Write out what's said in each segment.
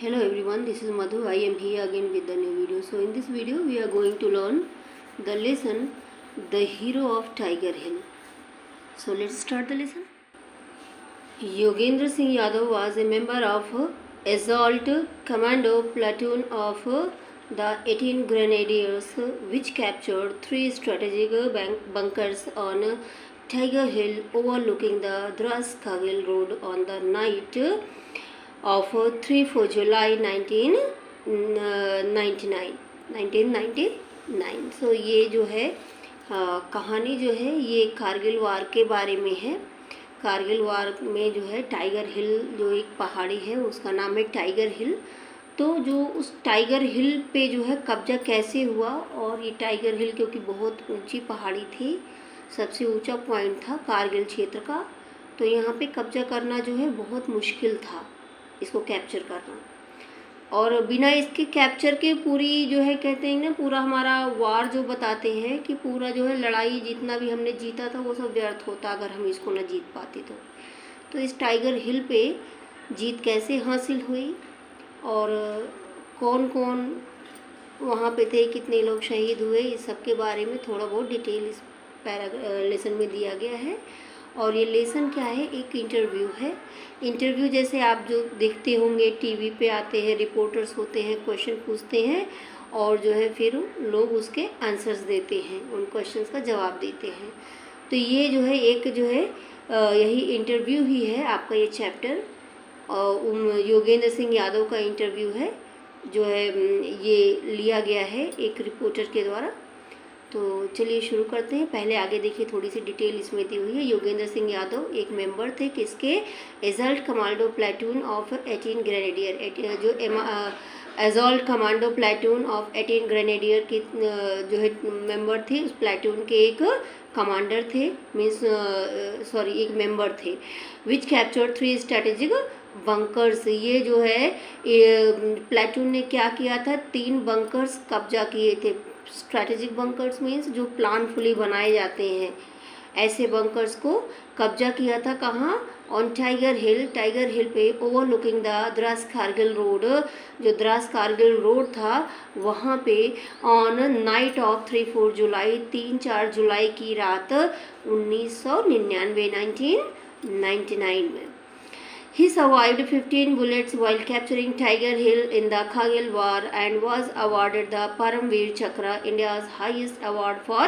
Hello everyone, this is Madhu. I am here again with the new video. So in this video we are going to learn the lesson The Hero of Tiger Hill. So let's start the lesson. Yogendra Singh Yadav was a member of Assault Commando platoon of the 18 Grenadiers, which captured 3 strategic bunkers on Tiger Hill overlooking the Dras Kargil road on the night of 3 July 1999. सो ये जो है कहानी जो है ये कारगिल वार के बारे में है। कारगिल वार में जो है टाइगर हिल जो एक पहाड़ी है उसका नाम है टाइगर हिल। तो जो उस टाइगर हिल पे जो है कब्जा कैसे हुआ, और ये टाइगर हिल क्योंकि बहुत ऊंची पहाड़ी थी, सबसे ऊंचा पॉइंट था कारगिल क्षेत्र का, तो यहाँ पे कब्जा करना जो है बहुत मुश्किल था, इसको कैप्चर करना। और बिना इसके कैप्चर के पूरी जो है कहते हैं ना, पूरा हमारा वार जो बताते हैं कि पूरा जो है लड़ाई जितना भी हमने जीता था वो सब व्यर्थ होता अगर हम इसको न जीत पाते तो इस टाइगर हिल पे जीत कैसे हासिल हुई और कौन कौन वहाँ पे थे, कितने लोग शहीद हुए, इस सब के बारे में थोड़ा बहुत डिटेल इस लेसन में दिया गया है। और ये लेसन क्या है, एक इंटरव्यू है। इंटरव्यू जैसे आप जो देखते होंगे टीवी पे आते हैं, रिपोर्टर्स होते हैं, क्वेश्चन पूछते हैं और जो है फिर लोग उसके आंसर्स देते हैं, उन क्वेश्चंस का जवाब देते हैं। तो ये जो है एक जो है यही इंटरव्यू ही है आपका ये चैप्टर। योगेंद्र सिंह यादव का इंटरव्यू है जो है ये लिया गया है एक रिपोर्टर के द्वारा। तो चलिए शुरू करते हैं। पहले आगे देखिए थोड़ी सी डिटेल इसमें दी हुई है। योगेंद्र सिंह यादव एक मेंबर थे किसके, assault commando platoon of 18 grenadier. जो assault commando platoon of 18 grenadier की जो है मेंबर थे, उस प्लेटून के एक कमांडर थे, एक मेंबर थे। विच कैप्चर्ड 3 स्ट्रेटेजिक बंकर्स। ये जो है प्लेटून ने क्या किया था, 3 बंकर्स कब्जा किए थे। स्ट्रैटेजिक बंकर्स मीन्स जो प्लानफुली बनाए जाते हैं, ऐसे बंकर्स को कब्जा किया था। कहाँ, ऑन टाइगर हिल। टाइगर हिल पे overlooking the Dras Kargil road, जो द्रास कारगिल रोड था वहाँ पे ऑन नाइट ऑफ 3-4 जुलाई 3-4 जुलाई की रात 1999 में। He survived 15 bullets while capturing Tiger Hill in the Kargil War and was awarded the Paramveer Chakra, India's highest award for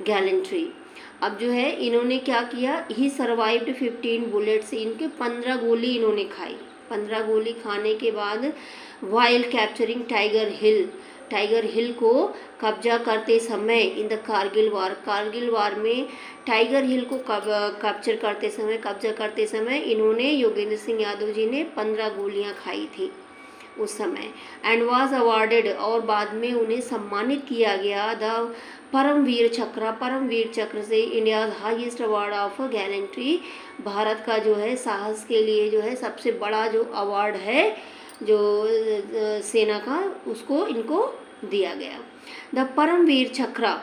gallantry. अब जो है इन्होंने क्या किया, he survived 15 bullets, इनके 15 गोली इन्होंने खाई। 15 गोली खाने के बाद while capturing Tiger Hill, Tiger Hill को कब्जा करते समय इन द कारगिल वार में टाइगर हिल को कब्जा करते समय इन्होंने योगेंद्र सिंह यादव जी ने 15 गोलियां खाई थी उस समय। एंड वाज अवार्डेड, और बाद में उन्हें सम्मानित किया गया द परमवीर चक्र से, India highest award of gallantry, Bharat का जो है साहस के लिए जो है सबसे बड़ा जो अवार्ड है जो सेना का, उसको इनको दिया गया। द परमवीर चक्र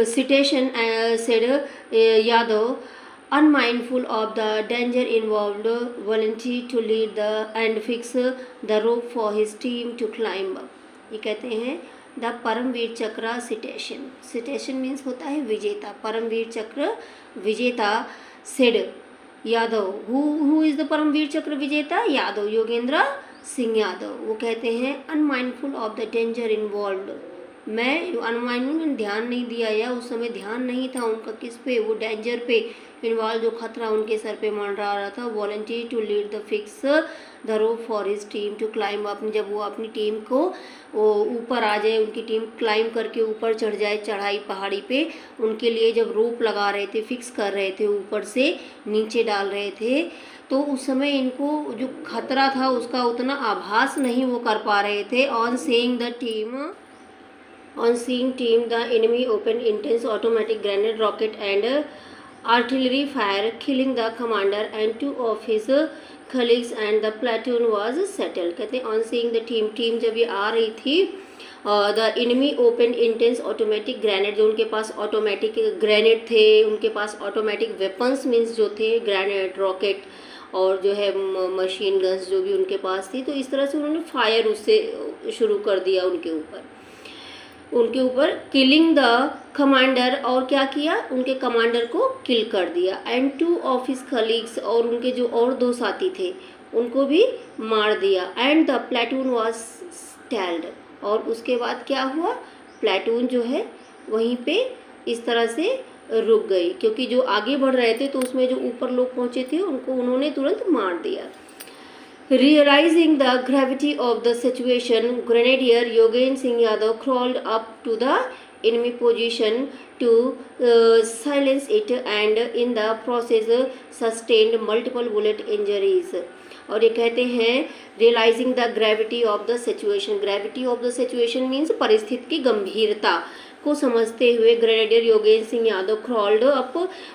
citation said Yadav, unmindful of the danger involved, volunteered to lead and fix the rope for his team to climb up. ये कहते हैं द परमवीर चक्र सिटेशन मीन्स होता है विजेता। परमवीर चक्र विजेता said Yadav, who is the Paramvir Chakra विजेता, यादव, योगेंद्र सिंह यादव। वो कहते हैं unmindful of the danger involved, मैं अनमाइंडफुल ध्यान नहीं दिया या उस समय ध्यान नहीं था उनका किस पे, वो डेंजर पे इन्वॉल्व, जो खतरा उनके सर पे मंडरा रहा था। Volunteer to lead the fix the rope for his team to climb up, जब वो अपनी टीम को ऊपर आ जाए, उनकी टीम क्लाइंब करके ऊपर चढ़ जाए चढ़ाई पहाड़ी पे, उनके लिए जब रोप लगा रहे थे, फिक्स कर रहे थे, ऊपर से नीचे डाल रहे थे, तो उस समय इनको जो खतरा था उसका उतना आभास नहीं वो कर पा रहे थे। On seeing team the enemy opened intense automatic grenade, rocket and artillery fire, killing the commander and 2 of his colleagues and the platoon was settled. कहते हैं on seeing the team जब ये आ रही थी, the enemy open intense automatic grenade, जो उनके पास automatic grenade थे, उनके पास ऑटोमेटिक वेपन्स मीन्स जो थे ग्रेनेड, रॉकेट और जो है मशीन गन्स जो भी उनके पास थी। तो इस तरह से उन्होंने फायर उससे शुरू कर दिया उनके ऊपर किलिंग द कमांडर, और क्या किया, उनके कमांडर को किल कर दिया। एंड 2 ऑफ हिज कलीग्स, और उनके जो और 2 साथी थे उनको भी मार दिया। एंड द प्लेटून वाज स्टैल्ड, और उसके बाद क्या हुआ, प्लेटून जो है वहीं पे इस तरह से रुक गई, क्योंकि जो आगे बढ़ रहे थे तो उसमें जो ऊपर लोग पहुंचे थे उनको उन्होंने तुरंत मार दिया। Realizing the gravity of the situation, Grenadier Yogen Singh Yadav crawled up to the enemy position to silence it, and in the process sustained multiple bullet injuries. और ये कहते हैं realizing the gravity of the situation. Gravity of the situation means परिस्थिति की गंभीरता को समझते हुए grenadier Yogendra Singh Yadav crawled up,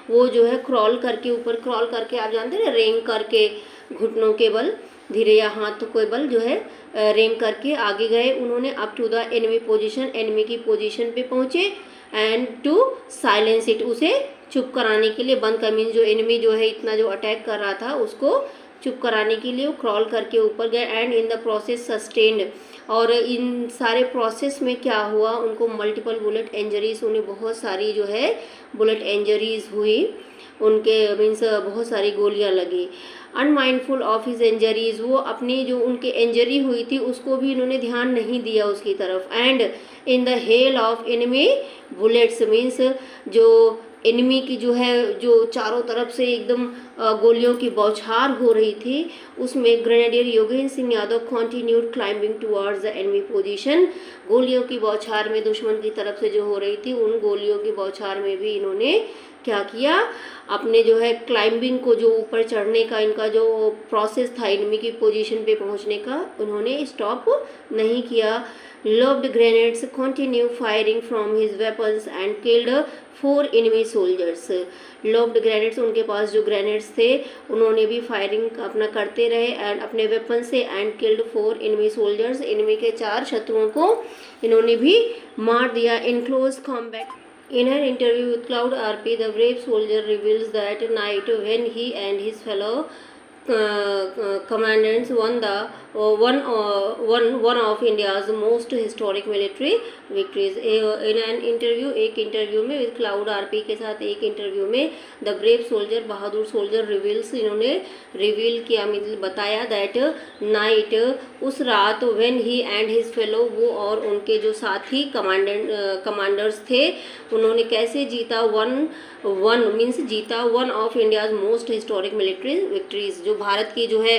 वो जो है क्रॉल करके, ऊपर क्रॉल करके, आप जानते हैं रेंग करके, घुटनों के बल, धीरे या हाथों के बल जो है रेंग करके आगे गए उन्होंने। Up to the enemy position, enemy की पोजीशन पे पहुंचे। एंड टू साइलेंस इट, उसे चुप कराने के लिए, बंद कर, मीन जो एनिमी जो है इतना जो अटैक कर रहा था उसको चुप कराने के लिए वो क्रॉल करके ऊपर गए। And in the process sustained, और इन सारे प्रोसेस में क्या हुआ, उनको मल्टीपल बुलेट इंजरीज, उन्हें बहुत सारी जो है बुलेट इंजरीज हुई, उनके मीन्स बहुत सारी गोलियां लगी। अनमाइंडफुल ऑफ हिज इंजरीज, वो अपनी जो उनके इंजरी हुई थी उसको भी इन्होंने ध्यान नहीं दिया उसकी तरफ। And in the hell of enemy bullets, means जो एनिमी की जो है जो चारों तरफ से एकदम गोलियों की बौछार हो रही थी, उसमें grenadier Yogendra Singh Yadav continued climbing towards the enemy position. गोलियों की बौछार में दुश्मन की तरफ से जो हो रही थी, उन गोलियों की बौछार में भी इन्होंने क्या किया, अपने जो है क्लाइंबिंग को, जो ऊपर चढ़ने का इनका जो प्रोसेस था एनिमी की पोजीशन पे पहुंचने का, उन्होंने स्टॉप नहीं किया। Lobbed grenades continue firing from his weapons and killed 4 enemy soldiers. Lobbed grenades, उनके पास जो ग्रेनेड्स थे उन्होंने भी फायरिंग अपना करते रहे एंड अपने वेपन से, and killed 4 enemy soldiers, enemy के 4 शत्रुओं को इन्होंने भी मार दिया। In close combat, in an interview with Cloud RP, the brave soldier reveals that night when he and his fellow commandants won one of India's most historic military victories. In an interview, एक interview में with cloud RP के साथ एक interview में the brave soldier, Bahadur soldier reveals, इन्होंने reveal किया, मतलब बताया, दैट नाइट, उस रात, when he and his fellow, वो और उनके जो साथी कमांडर्स थे, उन्होंने कैसे जीता, वन मीन्स जीता, one of India's most historic military victories, जो भारत की जो है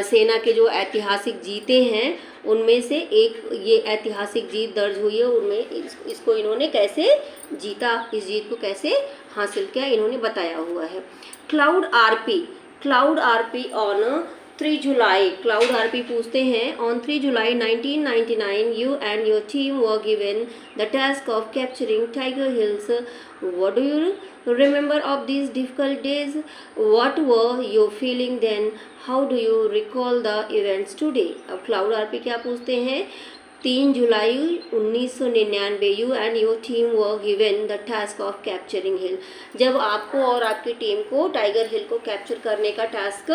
सेना के जो ऐतिहासिक जीते हैं उनमें से एक ये ऐतिहासिक जीत दर्ज हुई है। उनमें इसको इन्होंने कैसे जीता, इस जीत को कैसे हासिल किया, इन्होंने बताया हुआ है। Cloud RP on 3 July, cloud RP पूछते हैं, on 3 July 1999 you and your team were given the task of capturing tiger hills. What do you remember of these difficult days? What were your feeling then? How do you recall the events today? अब क्लाउड आरपी क्या पूछते हैं, 3 July 1999 you and your team were given the task of capturing hill, जब आपको और आपकी टीम को टाइगर हिल को कैप्चर करने का टास्क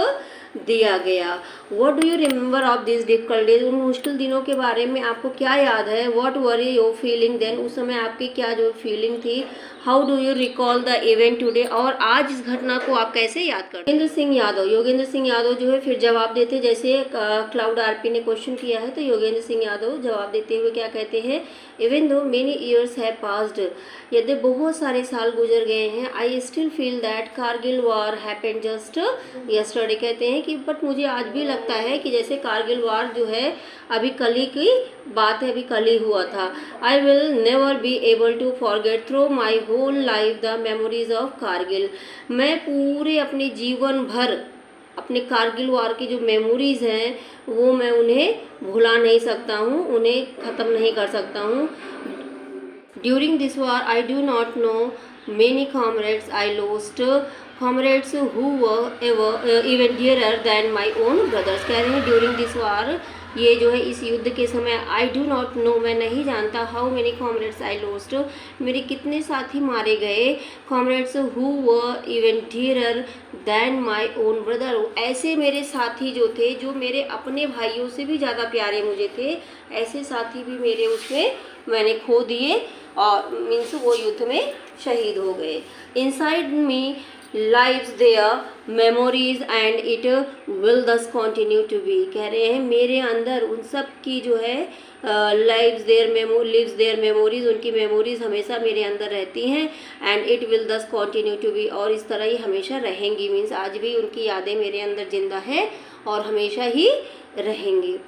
दिया गया। What do you remember of this difficult days, उन मुश्किल दिनों के बारे में आपको क्या याद है। What were your feeling then, उस समय आपकी क्या जो फीलिंग थी। How do you recall the event today, और आज इस घटना को आप कैसे याद करते। योगेंद्र सिंह यादव जो है फिर जवाब देते, जैसे क्लाउड आरपी ने क्वेश्चन किया है तो योगेंद्र सिंह यादव जवाब देते हुए क्या कहते हैं, even though many years have passed, यदि बहुत सारे साल गुजर गए हैं, I still feel that Kargil war happened just yesterday, कहते हैं कि बट मुझे आज भी लगता है कि जैसे कारगिल वार जो है अभी कल ही की बात है, अभी कल ही हुआ था। I will never be able to forget through my whole life the memories of Kargil, मैं पूरे अपने जीवन भर अपने कारगिल वार की जो मेमोरीज हैं वो मैं उन्हें भुला नहीं सकता हूँ, उन्हें ख़त्म नहीं कर सकता हूँ। During this war I do not know many comrades I lost, comrades who were ever even dearer than my own brothers, कह रहे हैं ड्यूरिंग दिस वार ये जो है इस युद्ध के समय आई डू नॉट नो, मैं नहीं जानता, how many comrades I lost, मेरे कितने साथी मारे गए, comrades who were even dearer than my own brother, ऐसे मेरे साथी जो थे जो मेरे अपने भाइयों से भी ज़्यादा प्यारे मुझे थे, ऐसे साथी भी मेरे उसमें मैंने खो दिए और मीन्स वो युद्ध में शहीद हो गए। Inside me lives their memories and it will thus continue to be, कह रहे हैं मेरे अंदर उन सब की जो है लिव्स देयर मेमोरीज, उनकी मेमोरीज हमेशा मेरे अंदर रहती हैं, and it will thus continue to B, और इस तरह ही हमेशा रहेंगी, मीन्स आज भी उनकी यादें मेरे अंदर जिंदा है और हमेशा ही रहेंगी।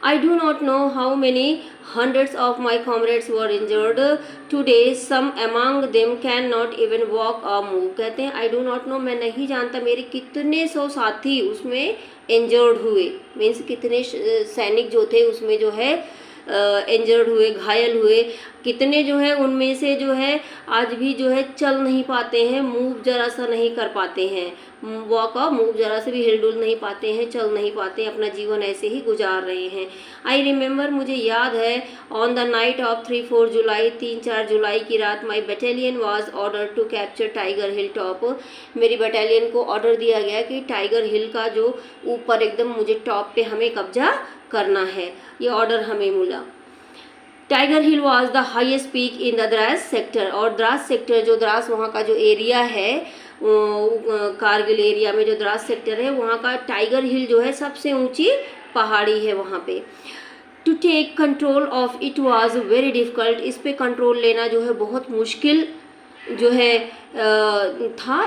I do not know how many hundreds of my comrades were injured today. Some among them cannot even walk or move. कहते हैं I do not know, मैं नहीं जानता मेरे कितने सौ साथी उसमें इंजर्ड हुए, मीन्स कितने सैनिक जो थे उसमें जो है इंजर्ड हुए, घायल हुए, कितने जो है उनमें से जो है आज भी जो है चल नहीं पाते हैं, मूव जरा सा नहीं कर पाते हैं, वॉक और मूव जरा से भी हिलडुल नहीं पाते हैं, चल नहीं पाते, अपना जीवन ऐसे ही गुजार रहे हैं। आई रिमेंबर, मुझे याद है, on the night of 3-4 July, 3-4 जुलाई की रात, my battalion was order to capture Tiger Hill top, मेरी बटालियन को ऑर्डर दिया गया कि टाइगर हिल का जो ऊपर एकदम मुझे टॉप पे हमें कब्जा करना है, ये ऑर्डर हमें मिला। Tiger Hill was the highest peak in the Dras sector, और द्रास सेक्टर जो द्रास वहाँ का जो एरिया है, कारगिल एरिया में जो द्रास सेक्टर है वहाँ का टाइगर हिल जो है सबसे ऊंची पहाड़ी है वहाँ पे। To take control of it was very difficult, इस पे कंट्रोल लेना जो है बहुत मुश्किल जो है था।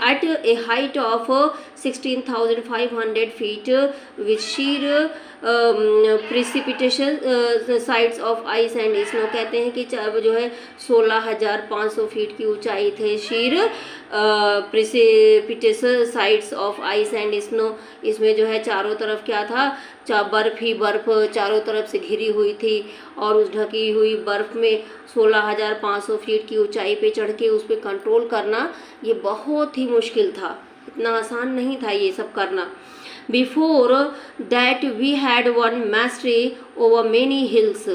At a height of 16,500 feet with sheer precipitation sides of ice and snow, कहते हैं कि जो है 16,500 फीट की ऊंचाई थे, sheer precipitation sides of ice and snow, इसमें जो है चारों तरफ क्या था, बर्फ़ ही बर्फ़ चारों तरफ से घिरी हुई थी, और उस ढकी हुई बर्फ़ में 16,500 फीट की ऊंचाई पे चढ़ के उस पर कंट्रोल करना ये बहुत ही मुश्किल था, इतना आसान नहीं था ये सब करना। Before that we had won mastery over many hills,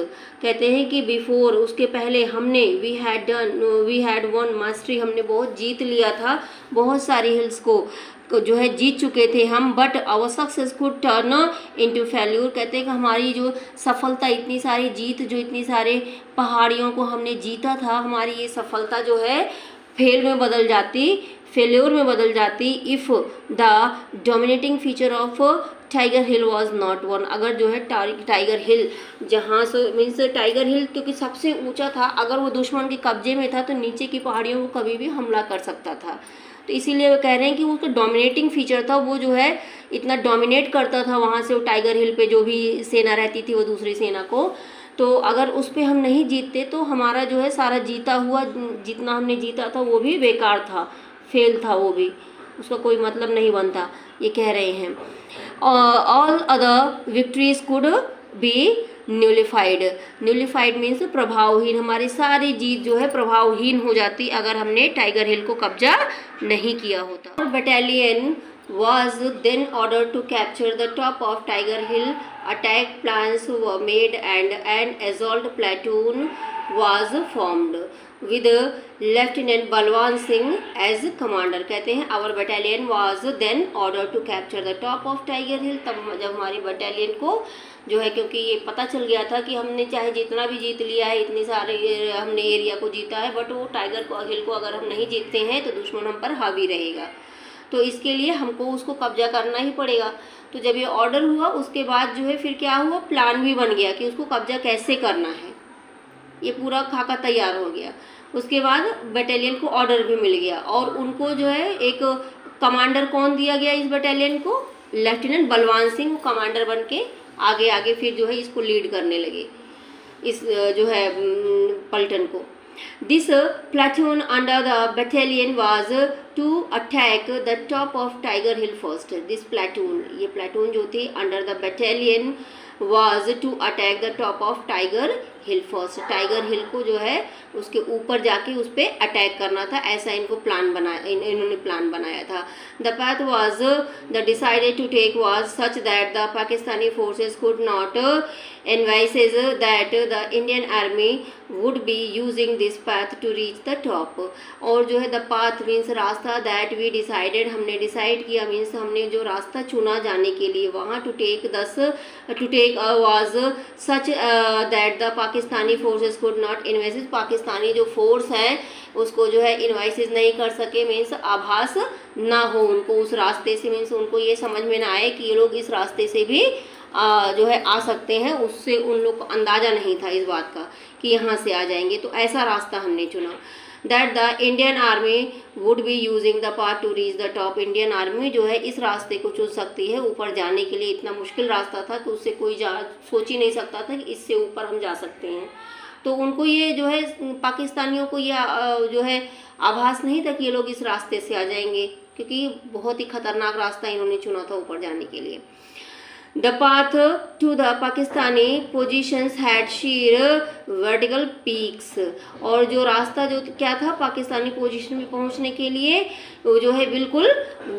कहते हैं कि बिफोर उसके पहले हमने वी हैड वन मास्टरी, हमने बहुत जीत लिया था, बहुत सारी हिल्स को जो है जीत चुके थे हम, but our success could turn into failure, कहते हैं कि हमारी जो सफलता, इतनी सारी जीत, जो इतनी सारे पहाड़ियों को हमने जीता था, हमारी ये सफलता जो है फेल्योर में बदल जाती if the dominating feature of Tiger Hill was not one, अगर जो है टाइगर हिल जहाँ से मीन्स टाइगर हिल क्योंकि सबसे ऊंचा था, अगर वो दुश्मन के कब्जे में था तो नीचे की पहाड़ियों को कभी भी हमला कर सकता था, तो इसीलिए वो कह रहे हैं कि उसका डोमिनेटिंग फीचर था, वो जो है इतना डोमिनेट करता था वहाँ से वो टाइगर हिल पे जो भी सेना रहती थी वो दूसरी सेना को, तो अगर उस पर हम नहीं जीतते तो हमारा जो है सारा जीता हुआ जितना हमने जीता था वो भी बेकार था, फेल था, वो भी उसका कोई मतलब नहीं बनता, ये कह रहे हैं। All other victories could be nullified means प्रभावहीन, हमारी सारी जीत जो है प्रभावहीन हो जाती अगर हमने टाइगर हिल को कब्जा नहीं किया होता। Battalion was then ordered to capture the top of Tiger Hill. Attack plans were made and an assault platoon was formed with Lieutenant Balwan Singh as commander, कहते हैं our battalion was then ordered to capture the top of Tiger Hill, तब जब हमारी battalion को जो है, क्योंकि ये पता चल गया था कि हमने चाहे जितना भी जीत लिया है, इतने सारे हमने एरिया को जीता है, बट वो टाइगर हिल को अगर हम नहीं जीतते हैं तो दुश्मन हम पर हावी रहेगा, तो इसके लिए हमको उसको कब्जा करना ही पड़ेगा। तो जब ये ऑर्डर हुआ उसके बाद जो है फिर क्या हुआ, प्लान भी बन गया कि उसको कब्जा कैसे करना है, ये पूरा खाका तैयार हो गया। उसके बाद बटालियन को ऑर्डर भी मिल गया और उनको जो है एक कमांडर कौन दिया गया इस बटालियन को, लेफ्टिनेंट बलवान सिंह, वो कमांडर बन के आगे फिर जो है इसको लीड करने लगे, इस जो है पलटन को। This platoon under the battalion was to attack the top of Tiger Hill first. This platoon, ये platoon जो थी under the battalion was to attack the top of Tiger Hill first, Tiger Hill को जो है उसके ऊपर जाके उस पर अटैक करना था, ऐसा इनको प्लान बनाया, इन्होंने प्लान बनाया था। The path was the decided to take was such that the Pakistani forces could not envisage that the Indian army would be using this path to reach the top। और जो है the path means रास्ता, that we decided हमने decide किया means हमने जो रास्ता चुना जाने के लिए वहाँ to take was such that the Pakistani forces could not envisage, Pakistani जो फोर्स है उसको जो है इन्वाइसेस नहीं कर सके, मीन्स आभास ना हो उनको उस रास्ते से, मीन्स उनको ये समझ में ना आए कि ये लोग इस रास्ते से भी जो है आ सकते हैं, उससे उन लोग को अंदाज़ा नहीं था इस बात का कि यहाँ से आ जाएंगे, तो ऐसा रास्ता हमने चुना। That the Indian army would be using the path to reach the top, Indian army जो है इस रास्ते को चुन सकती है ऊपर जाने के लिए। इतना मुश्किल रास्ता था कि उससे कोई सोच ही नहीं सकता था कि इससे ऊपर हम जा सकते हैं। तो उनको ये जो है पाकिस्तानियों को ये जो है आभास नहीं था कि ये लोग इस रास्ते से आ जाएंगे, क्योंकि बहुत ही खतरनाक रास्ता इन्होंने चुना था ऊपर जाने के लिए। The path to the Pakistani positions had sheer vertical peaks, और जो रास्ता जो क्या था पाकिस्तानी पोजीशन में पहुंचने के लिए वो जो है बिल्कुल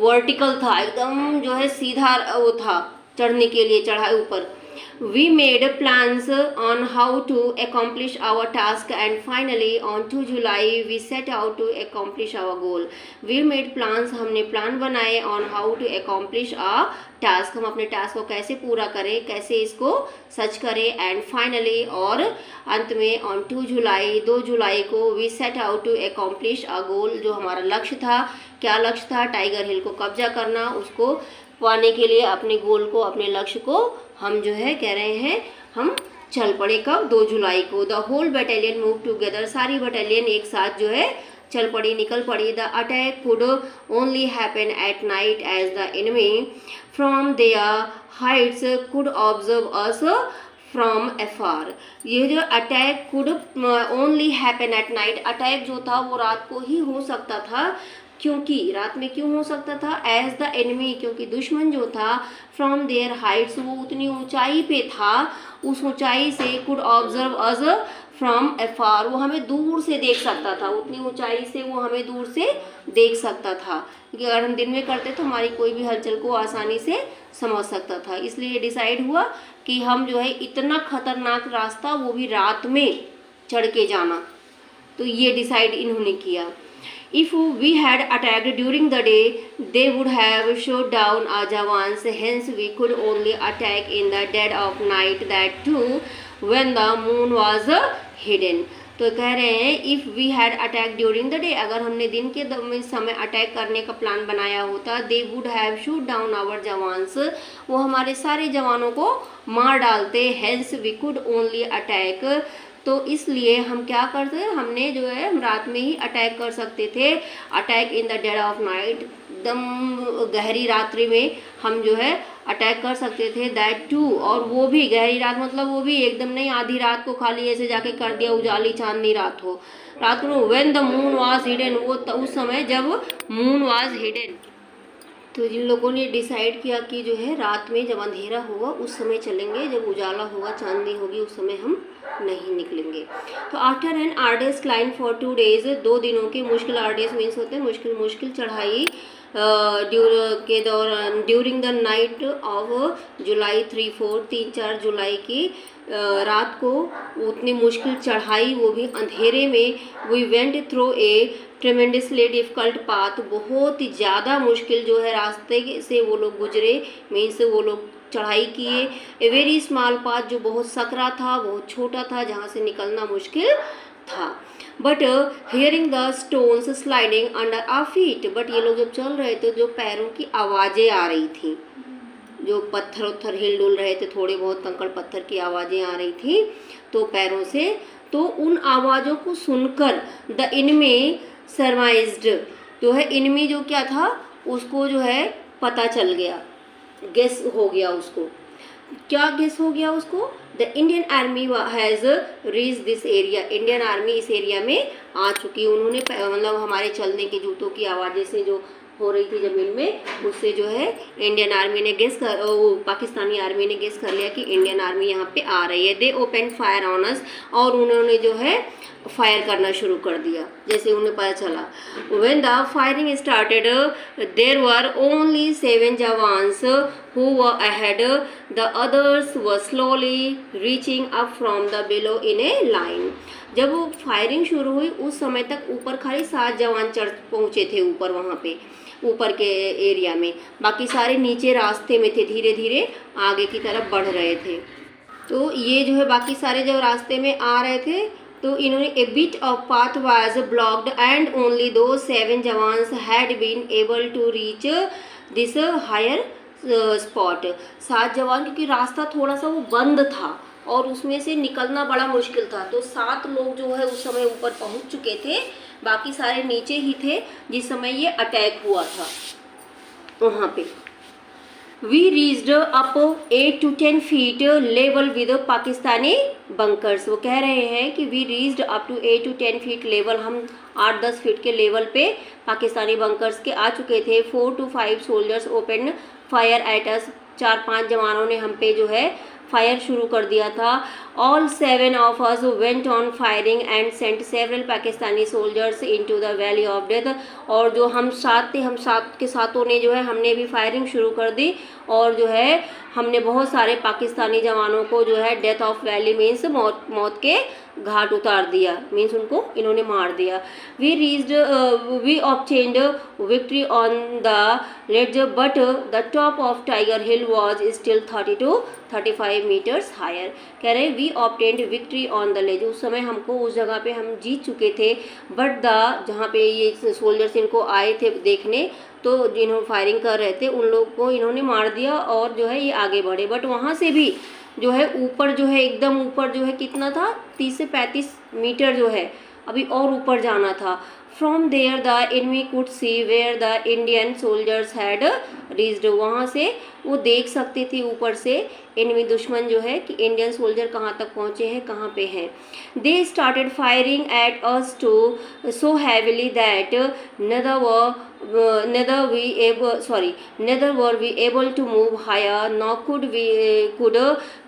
वर्टिकल था, एकदम जो है सीधा वो था चढ़ने के लिए, चढ़ाई ऊपर। We made plans on how to accomplish our task and finally on 2 July we set out to accomplish our goal। We made plans, हमने प्लान बनाए on how to accomplish our task, हम अपने टास्क को कैसे पूरा करें, कैसे इसको सच करें, एंड फाइनली और अंत में on 2 जुलाई 2 जुलाई को we set out to accomplish our goal, जो हमारा लक्ष्य था, क्या लक्ष्य था, टाइगर हिल को कब्जा करना, उसको पाने के लिए अपने गोल को, अपने लक्ष्य को हम जो है कह रहे हैं हम चल पड़े। कब? 2 जुलाई को। The whole battalion move together, सारी बटालियन एक साथ जो है चल पड़ी, निकल पड़ी। The attack could only happen at night as the enemy from their heights could observe us from afar. ये जो attack could only happen at night, attack जो था वो रात को ही हो सकता था, क्योंकि रात में क्यों हो सकता था? एज द एनिमी, क्योंकि दुश्मन जो था फ्रॉम देयर हाइट्स, वो उतनी ऊंचाई पे था, उस ऊंचाई से कुड ऑब्जर्व अस फ्रॉम अफार, वो हमें दूर से देख सकता था, उतनी ऊंचाई से वो हमें दूर से देख सकता था, क्योंकि अगर हम दिन में करते तो हमारी कोई भी हलचल को आसानी से समझ सकता था। इसलिए डिसाइड हुआ कि हम जो है इतना खतरनाक रास्ता वो भी रात में चढ़ के जाना, तो ये डिसाइड इन्होंने किया। If we had attacked during the day, they would have shot down our Jawans. Hence, we could only attack in the dead of night, that too when the moon was hidden. तो कह रहे हैं if we had attack during the day, अगर हमने दिन के समय attack करने का प्लान बनाया होता, they would have shoot down our jawans, वो हमारे सारे जवानों को मार डालते। Hence we could only attack, तो इसलिए हम क्या करते, हमने जो है हम रात में ही अटैक कर सकते थे। Attack in the dead of night, एकदम गहरी रात्रि में हम जो है अटैक कर सकते थे। दैट टू, और वो भी गहरी रात, मतलब वो भी एकदम नहीं आधी रात को खाली ऐसे जाके कर दिया, उजाली चांदनी रात हो, रात को when the moon was hidden, वो उस समय जब मून वाज हिडन। तो जिन लोगों ने डिसाइड किया कि जो है रात में जब अंधेरा होगा उस समय चलेंगे, जब उजाला होगा चांदनी होगी उस समय हम नहीं निकलेंगे। तो after an arduous climb for 2 days, 2 दिनों की मुश्किल, आर्डेस मीन्स होते हैं मुश्किल चढ़ाई के दौरान, during the night of July 3-4 जुलाई की रात को उतनी मुश्किल चढ़ाई, वो भी अंधेरे में। We went through a tremendously difficult path, बहुत ही ज़्यादा मुश्किल जो है रास्ते से वो लोग गुजरे, मीन्स वो लोग चढ़ाई किए। ए वेरी स्मॉल पाथ, जो बहुत सकरा था, बहुत छोटा था, जहाँ से निकलना मुश्किल था। But hearing the stones sliding under our feet, but ये लोग जब चल रहे थे जो पैरों की आवाज़ें आ रही थी, जो पत्थर हिल डुल रहे थे, थोड़े बहुत कंकड़ पत्थर की आवाज़ें आ रही थी तो पैरों से, तो उन आवाज़ों को सुनकर द इनमी सरमाइज्ड, जो है इनमी जो क्या था उसको जो है पता चल गया, गेस हो गया उसको। क्या गेस हो गया उसको? The Indian army has reach this area, Indian army इस एरिया में आ चुकी। उन्होंने मतलब हमारे चलने के जूतों की आवाज़ें से जो हो रही थी ज़मीन में, उससे जो है इंडियन आर्मी ने पाकिस्तानी आर्मी ने गेस कर लिया कि इंडियन आर्मी यहाँ पे आ रही है। दे ओपन फायर ऑन अस, और उन्होंने जो है फायर करना शुरू कर दिया जैसे उन्हें पता चला। When the firing started there were only 7 jawans who were ahead, the others were slowly reaching up from the below in a line. जब वो फायरिंग शुरू हुई उस समय तक ऊपर खाली 7 जवान चढ़ पहुंचे थे ऊपर, वहाँ पे ऊपर के एरिया में, बाकी सारे नीचे रास्ते में थे, धीरे धीरे आगे की तरफ बढ़ रहे थे। तो ये जो है बाकी सारे जब रास्ते में आ रहे थे तो इन्होंने a bit of path was blocked and only two 7 jawans had been able to reach this higher spot. 7 jawan, क्योंकि रास्ता थोड़ा सा वो बंद था और उसमें से निकलना बड़ा मुश्किल था, तो 7 लोग जो है उस समय ऊपर पहुंच चुके थे, बाकी सारे नीचे ही थे जिस समय ये अटैक हुआ था वहाँ पे। We reached up 8 to 10 feet level with Pakistani bunkers. वो कह रहे हैं कि we reached up to 8 to 10 feet level, हम 8-10 फीट के लेवल पे पाकिस्तानी बंकर्स के आ चुके थे। 4 to 5 soldiers open fire at us, 4-5 जवानों ने हम पे जो है फायर शुरू कर दिया था। All 7 of us went on firing and sent several Pakistani soldiers into the valley of death. और जो हम 7 थे, हम 7 के साथों ने जो है हमने भी फायरिंग शुरू कर दी और जो है हमने बहुत सारे पाकिस्तानी जवानों को जो है डेथ ऑफ वैली मीन्स मौत के घाट उतार दिया, मीन्स उनको इन्होंने मार दिया। We obtained victory on the ledge but the top of Tiger Hill was still 30 to 35 meters higher. कह रहे we obtained victory on the ledge, उस समय हमको उस जगह पे हम जीत चुके थे, बट जहाँ पे ये सोल्जर्स इनको आए थे देखने, तो जिन्होंने फायरिंग कर रहे थे उन लोग को इन्होंने मार दिया और जो है ये आगे बढ़े। बट वहाँ से भी जो है ऊपर जो है एकदम ऊपर जो है कितना था, 30 से 35 मीटर जो है अभी और ऊपर जाना था। From there the enemy could see where the Indian soldiers had reached, वहाँ से वो देख सकते थे ऊपर से एनिमी दुश्मन जो है कि इंडियन सोल्जर कहाँ तक पहुँचे हैं, कहाँ पे हैं। They started firing at us to so heavily that neither were we able to move higher nor could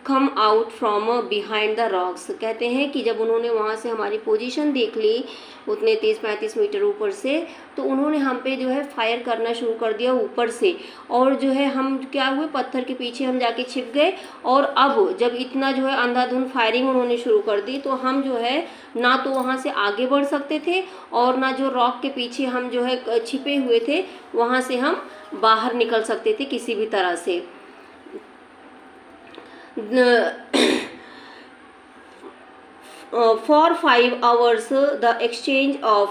come out from behind the rocks। कहते हैं कि जब उन्होंने वहाँ से हमारी पोजीशन देख ली उतने 30-35 मीटर ऊपर से, तो उन्होंने हम पे जो है फायर करना शुरू कर दिया ऊपर से, और जो है हम क्या हुए पत्थर के पीछे हम जाके छिप गए। और अब जब इतना जो है अंधाधुंध फायरिंग उन्होंने शुरू कर दी तो हम जो है ना तो वहाँ से आगे बढ़ सकते थे और ना जो रॉक के पीछे हम जो है छिपे हुए थे वहाँ से हम बाहर निकल सकते थे किसी भी तरह से। For 5 hours the exchange of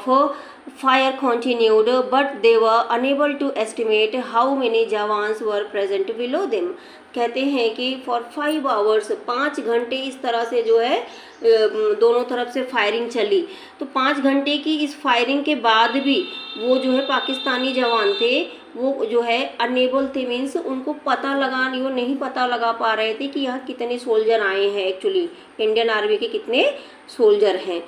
fire continued, but they were unable to estimate how many jawans were present below them। कहते हैं कि for 5 hours 5 घंटे इस तरह से जो है दोनों तरफ से फायरिंग चली। तो 5 घंटे की इस फायरिंग के बाद भी वो जो है पाकिस्तानी जवान थे वो जो है अनेबल थे, मीन्स उनको वो नहीं पता लगा पा रहे थे कि यहाँ कितने सोल्जर आए हैं, एक्चुअली इंडियन आर्मी के कितने सोल्जर हैं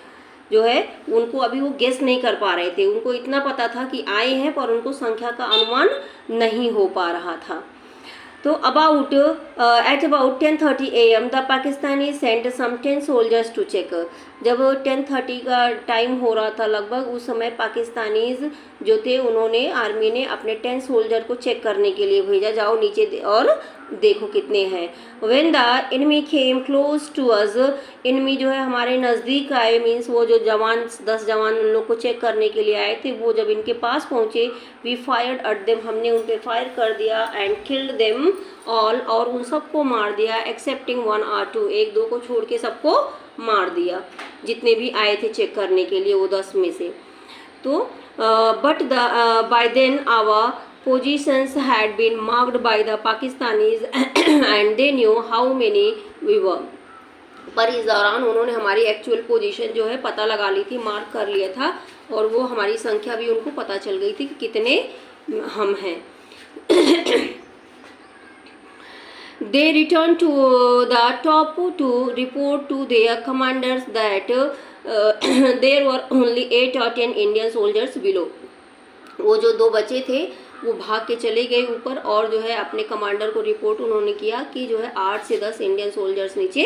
जो है उनको अभी वो गेस नहीं कर पा रहे थे। उनको इतना पता था कि आए हैं पर उनको संख्या का अनुमान नहीं हो पा रहा था। तो at about 10:30 AM the Pakistani sent some 10 soldiers to check. जब 10:30 का टाइम हो रहा था लगभग, उस समय पाकिस्तानीज जो थे उन्होंने आर्मी ने अपने 10 सोल्जर को चेक करने के लिए भेजा, जाओ नीचे और देखो कितने हैं। When the enemy came close to us, enemy जो है हमारे नज़दीक आए, मीन्स वो जो जवान 10 जवान उन लोग को चेक करने के लिए आए थे, वो जब इनके पास पहुँचे वी फायर्ड एट देम, हमने उन पर फायर कर दिया एंड किल्ड देम ऑल, और उन सबको मार दिया एक्सेप्टिंग 1 or 2, 1-2 को छोड़ के सबको मार दिया जितने भी आए थे चेक करने के लिए वो 10 में से। तो but by then our positions had been marked by the Pakistanis and they knew how many we were। पर इस दौरान उन्होंने हमारी एक्चुअल पोजीशन जो है पता लगा ली थी, मार्क कर लिया था, और वो हमारी संख्या भी उनको पता चल गई थी कि कितने हम हैं। They returned to the top to report to their commanders that there were only 8 or 10 Indian soldiers below। वो जो 2 बच्चे थे वो भाग के चले गए ऊपर और जो है अपने कमांडर को रिपोर्ट उन्होंने किया कि जो है 8 से 10 इंडियन सोल्जर्स नीचे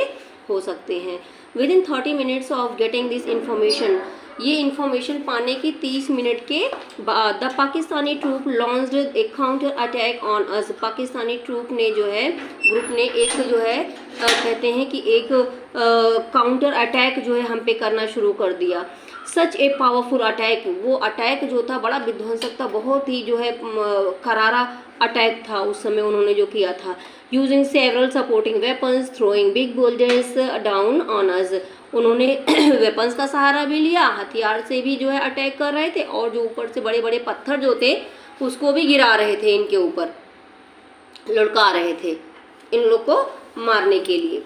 हो सकते हैं। Within 30 minutes of getting this information, ये इंफॉर्मेशन पाने के 30 मिनट के बाद the Pakistani troop launched a counter attack on us. Pakistani troop ने जो है, ग्रुप ने एक जो है कहते हैं कि एक काउंटर अटैक जो है हम पे करना शुरू कर दिया। सच ए पावरफुल अटैक, वो अटैक जो था बड़ा विध्वंसक था, बहुत ही जो है करारा अटैक था उस समय उन्होंने जो किया था। Using several supporting weapons, throwing big boulders down on us, उन्होंने वेपन्स का सहारा भी लिया, हथियार से भी जो है अटैक कर रहे थे और जो ऊपर से बड़े बड़े पत्थर जो थे उसको भी गिरा रहे थे, इनके ऊपर लुढ़का रहे थे इन लोग को मारने के लिए।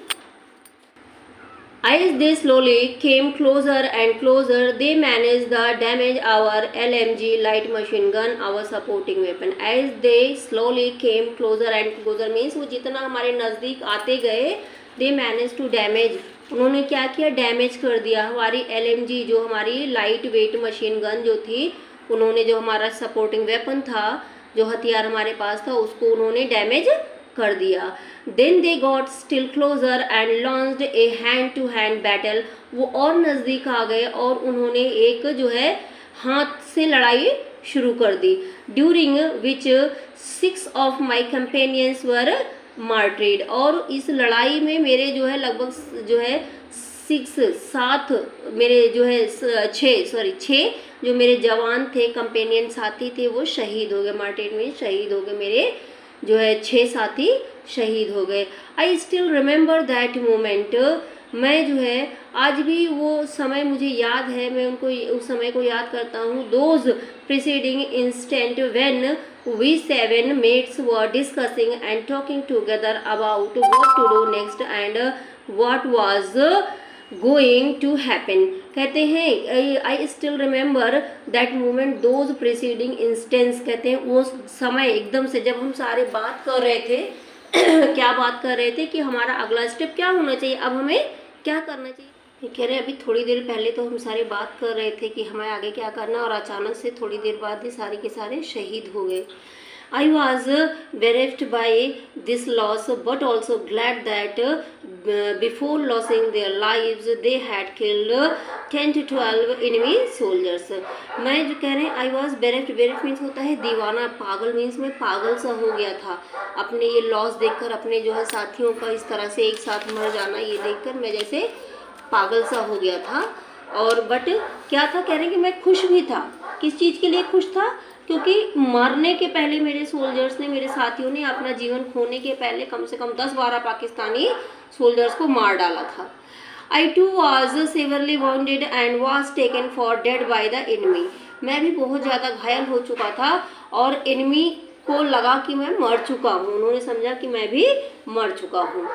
As they slowly came closer and closer, they managed to damage our LMG light machine gun, our supporting weapon. As they slowly came closer and closer means वो जितना हमारे नज़दीक आते गए, they managed to damage, उन्होंने क्या किया, damage कर दिया हमारी LMG, जो हमारी लाइट वेट मशीन गन जो थी, उन्होंने जो हमारा सपोर्टिंग वेपन था, जो हथियार हमारे पास था, उसको उन्होंने डैमेज कर दिया। Then they got still closer and launched a hand to hand battle, वो और नज़दीक आ गए और उन्होंने एक जो है हाथ से लड़ाई शुरू कर दी। During which 6 of my companions were martyred, और इस लड़ाई में मेरे जो है लगभग जो है 7 मेरे जो है 6 जो मेरे जवान थे, कंपेनियन साथी थे, वो शहीद हो गए। मार्टरीड में शहीद हो गए, मेरे जो है 6 साथी शहीद हो गए। I still remember that moment, मैं जो है आज भी वो समय मुझे याद है, मैं उनको उस समय को याद करता हूँ। Those preceding instant when we 7 mates were discussing and talking together about what to do next and what was going to happen। कहते हैं I still remember that moment those preceding instance, कहते हैं वो समय एकदम से जब हम सारे बात कर रहे थे क्या बात कर रहे थे कि हमारा अगला स्टेप क्या होना चाहिए, अब हमें क्या करना चाहिए। कह रहे हैं अभी थोड़ी देर पहले तो हम सारे बात कर रहे थे कि हमें आगे क्या करना, और अचानक से थोड़ी देर बाद ही सारे के सारे शहीद हो गए। I was bereft by this loss, but also glad that before losing their lives, they had killed 10 to 12 enemy soldiers। मैं जो कह रहे हैं I was bereft, bereft means होता है दीवाना, पागल means मैं पागल सा हो गया था अपने ये लॉस देखकर, अपने जो है साथियों का इस तरह से एक साथ मर जाना, ये देखकर मैं जैसे पागल सा हो गया था। और बट क्या था, कह रहे हैं कि मैं खुश भी था। किस चीज़ के लिए खुश था, क्योंकि मरने के पहले मेरे सोल्जर्स ने, मेरे साथियों ने अपना जीवन खोने के पहले कम से कम 10-12 पाकिस्तानी सोल्जर्स को मार डाला था। I too was severely wounded and was taken for dead by the enemy। मैं भी बहुत ज़्यादा घायल हो चुका था और एनिमी को लगा कि मैं मर चुका हूँ, उन्होंने समझा कि मैं भी मर चुका हूँ।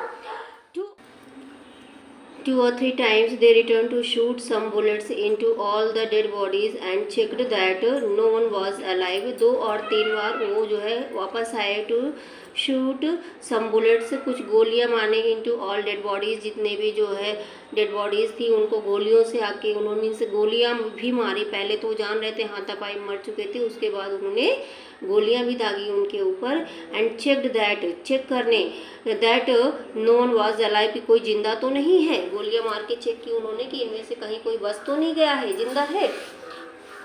2 or 3 times they returned to shoot some bullets into all the dead bodies and checked that no one was alive। 2 और 3 बार वो जो है वापस आए टू शूट सम बुलेट्स, कुछ गोलियां मारने इनटू ऑल डेड बॉडीज़, जितने भी जो है डेड बॉडीज़ थी उनको गोलियों से आके उन्होंने से गोलियां भी मारी। पहले तो जान रहे थे हाथापाई मर चुके थे, उसके बाद उन्होंने गोलियां भी दागी उनके ऊपर। एंड चेक्ड दैट, चेक करने that no one was alive, कि कोई जिंदा तो नहीं है। गोलियां मार के चेक की उन्होंने कि इनमें से कहीं कोई बच तो नहीं गया है, जिंदा है।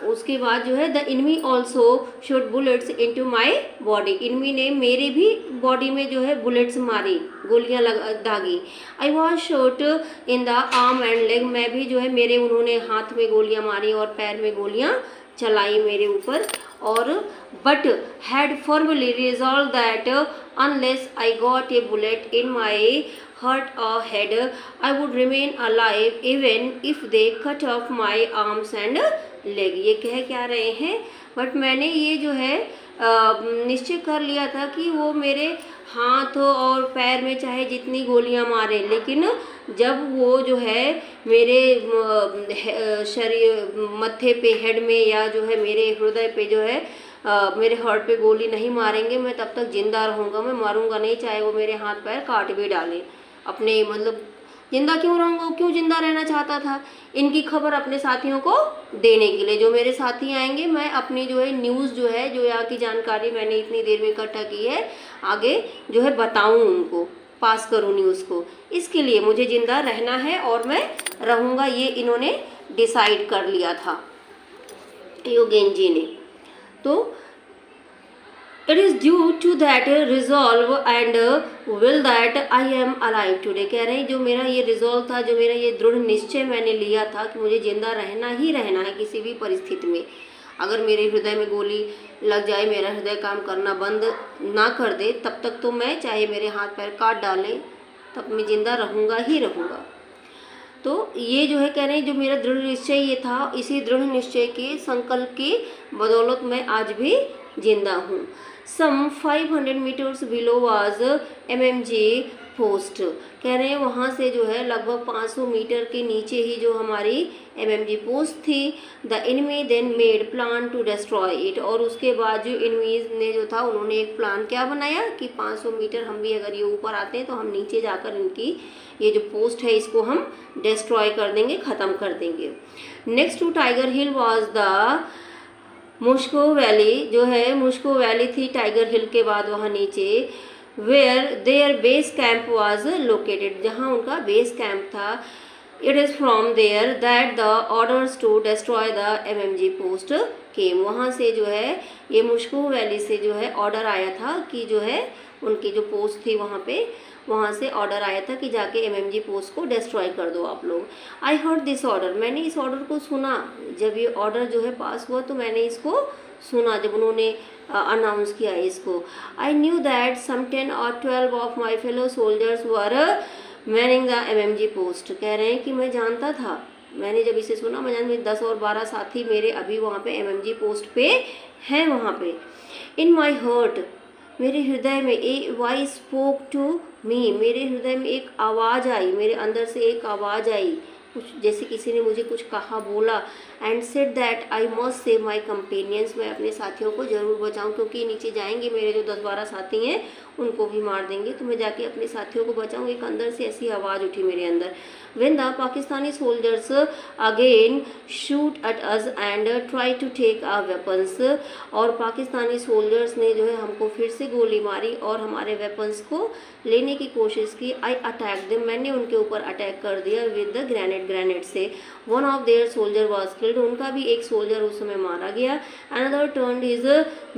उसके बाद जो है the enemy also shot bullets into my body, enemy ने मेरे भी बॉडी में जो है बुलेट्स मारी, गोलियां दागी। I was shot in the arm and leg, मैं भी जो है मेरे उन्होंने हाथ में गोलियां मारी और पैर में गोलियां चलाई मेरे ऊपर। और but had formally resolve that unless I got a bullet in my hurt or head, I would remain alive even if they cut off my arms and leg। ये कह क्या रहे हैं, बट मैंने ये जो है निश्चय कर लिया था कि वो मेरे हाथ और पैर में चाहे जितनी गोलियां मारे, लेकिन जब वो जो है मेरे शरीर मत्थे पे, हेड में, या जो है मेरे हृदय पे जो है मेरे हार्ट पे गोली नहीं मारेंगे, मैं तब तक जिंदा रहूँगा, मैं मरूंगा नहीं, चाहे वो मेरे हाथ पैर काट भी डालें, अपने मतलब जिंदा क्यों रहूँगा, क्यों जिंदा रहना चाहता था, इनकी खबर अपने साथियों को देने के लिए। जो मेरे साथी आएंगे मैं अपनी जो है न्यूज़ जो है, जो यहाँ की जानकारी मैंने इतनी देर में इकट्ठा की है, आगे जो है बताऊँ, उनको पास करूँ न्यूज़ को। इसके लिए मुझे जिंदा रहना है और मैं रहूँगा, ये इन्होंने डिसाइड कर लिया था यूगेन जी ने। तो it is due to that resolve and will that I am alive today. कह रहे हैं जो मेरा ये रिजॉल्व था, जो मेरा ये दृढ़ निश्चय मैंने लिया था कि मुझे जिंदा रहना ही रहना है किसी भी परिस्थिति में। अगर मेरे हृदय में गोली लग जाए, मेरा हृदय काम करना बंद ना कर दे, तब तक तो मैं, चाहे मेरे हाथ पैर काट डालें, तब मैं जिंदा रहूँगा ही रहूँगा। तो ये जो है कह रहे हैं जो मेरा दृढ़ निश्चय ये था, इसी दृढ़ निश्चय के संकल्प की बदौलत मैं आज भी जिंदा हूँ। Some 500 metres below was MMG post. कह रहे हैं वहाँ से जो है लगभग 500 मीटर के नीचे ही जो हमारी MMG पोस्ट थी। The enemy then made plan to destroy it. और उसके बाद जो एनिमीज ने जो था, उन्होंने एक प्लान क्या बनाया कि 500 मीटर हम भी अगर ये ऊपर आते हैं तो हम नीचे जाकर इनकी ये जो पोस्ट है इसको हम डिस्ट्रॉय कर देंगे, ख़त्म कर देंगे। Next to Tiger Hill was the Mushkoh valley. जो है मुश्को वैली थी टाइगर हिल के बाद वहाँ नीचे, where their base camp was located, जहाँ उनका बेस कैंप था। It is from there that the orders to destroy the MMG post came. वहाँ से जो है ये मुश्को वैली से जो है ऑर्डर आया था कि जो है उनकी जो पोस्ट थी वहाँ पे, वहाँ से ऑर्डर आया था कि जाके MMG पोस्ट को डिस्ट्रॉय कर दो आप लोग। I heard this order. मैंने इस ऑर्डर को सुना। जब ये ऑर्डर जो है पास हुआ तो मैंने इसको सुना, जब उन्होंने अनाउंस किया इसको। I knew that some 10 or 12 of my fellow soldiers were manning the MMG post. कह रहे हैं कि मैं जानता था, मैंने जब इसे सुना मैं जानती 10 और 12 साथी मेरे अभी वहाँ पे MMG पोस्ट पे हैं वहाँ पे। इन माई हर्ट, मेरे हृदय में a voice spoke to me, मेरे हृदय में एक आवाज़ आई, मेरे अंदर से एक आवाज़ आई, कुछ जैसे किसी ने मुझे कुछ कहा, बोला। And said that I must save my companions, मैं अपने साथियों को ज़रूर बचाऊं, क्योंकि नीचे जाएंगे मेरे जो 10-12 साथी हैं उनको भी मार देंगे, तो मैं जाके अपने साथियों को बचाऊं। एक अंदर से ऐसी आवाज़ उठी मेरे अंदर। When the Pakistani soldiers again shoot at us and try to take our weapons. और पाकिस्तानी सोल्जर्स ने जो है हमको फिर से गोली मारी और हमारे वेपन्स को लेने की कोशिश की। आई अटैक देम, मैंने उनके ऊपर अटैक कर दिया विद द ग्रेनेड से। One of their soldier was killed, उनका भी एक सोल्जर उस समय मारा गया। Another turned his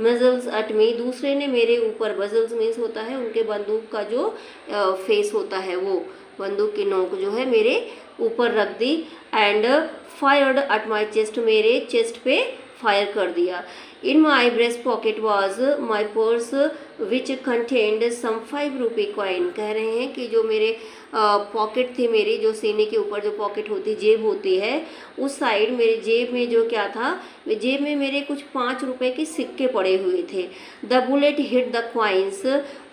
mussels at me, दूसरे ने मेरे ऊपर, मजल्स मीन्स होता है उनके बंदूक का जो फेस होता है, वो बंदूक की नोक जो है मेरे ऊपर रख दी। And fired at my chest, मेरे चेस्ट पे फायर कर दिया। In my breast pocket was my purse which contained some 5 rupee coin. कह रहे हैं कि जो मेरे पॉकेट थी, मेरी जो सीने के ऊपर जो पॉकेट होती, जेब होती है, उस साइड मेरे जेब में जो क्या था, जेब में मेरे कुछ 5 रुपए के सिक्के पड़े हुए थे। The bullet hit the coins,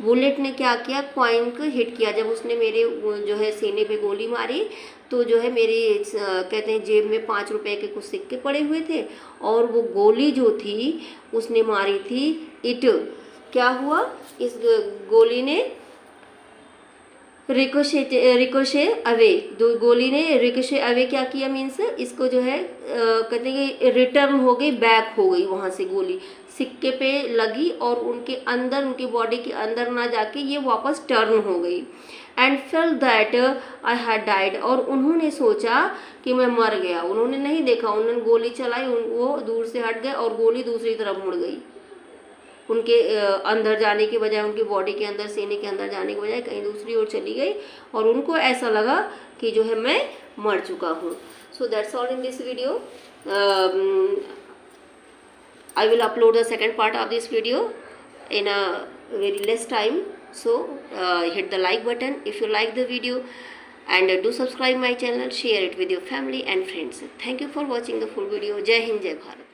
bullet ने क्या किया, क्वाइन को हिट किया। जब उसने मेरे जो है सीने पे गोली मारी तो जो है मेरी कहते हैं जेब में 5 रुपए के कुछ सिक्के पड़े हुए थे, और वो गोली जो थी उसने मारी थी इट। क्या हुआ, इस गोली ने रिकोशे अवे, दो गोली ने रिकोशे अवे क्या किया, मीन्स इसको जो है कहते हैं कि रिटर्न हो गई, बैक हो गई, वहाँ से गोली सिक्के पे लगी और उनके अंदर, उनकी बॉडी के अंदर ना जाके ये वापस टर्न हो गई। And fail that I had died, और उन्होंने सोचा कि मैं मर गया। उन्होंने नहीं देखा, उन्होंने गोली चलाई, वो दूर से हट गए और गोली दूसरी तरफ मुड़ गई। उनके अंदर जाने के बजाय, उनकी बॉडी के अंदर, सीने के अंदर जाने के बजाय कहीं दूसरी ओर चली गई, और उनको ऐसा लगा कि जो है मैं मर चुका हूँ। So that's all in this video. I will upload the second part of this video in a very less time. So hit the like button if you like the video, and do subscribe my channel, share it with your family and friends. Thank you for watching the full video. Jai Hind, Jai Bharat.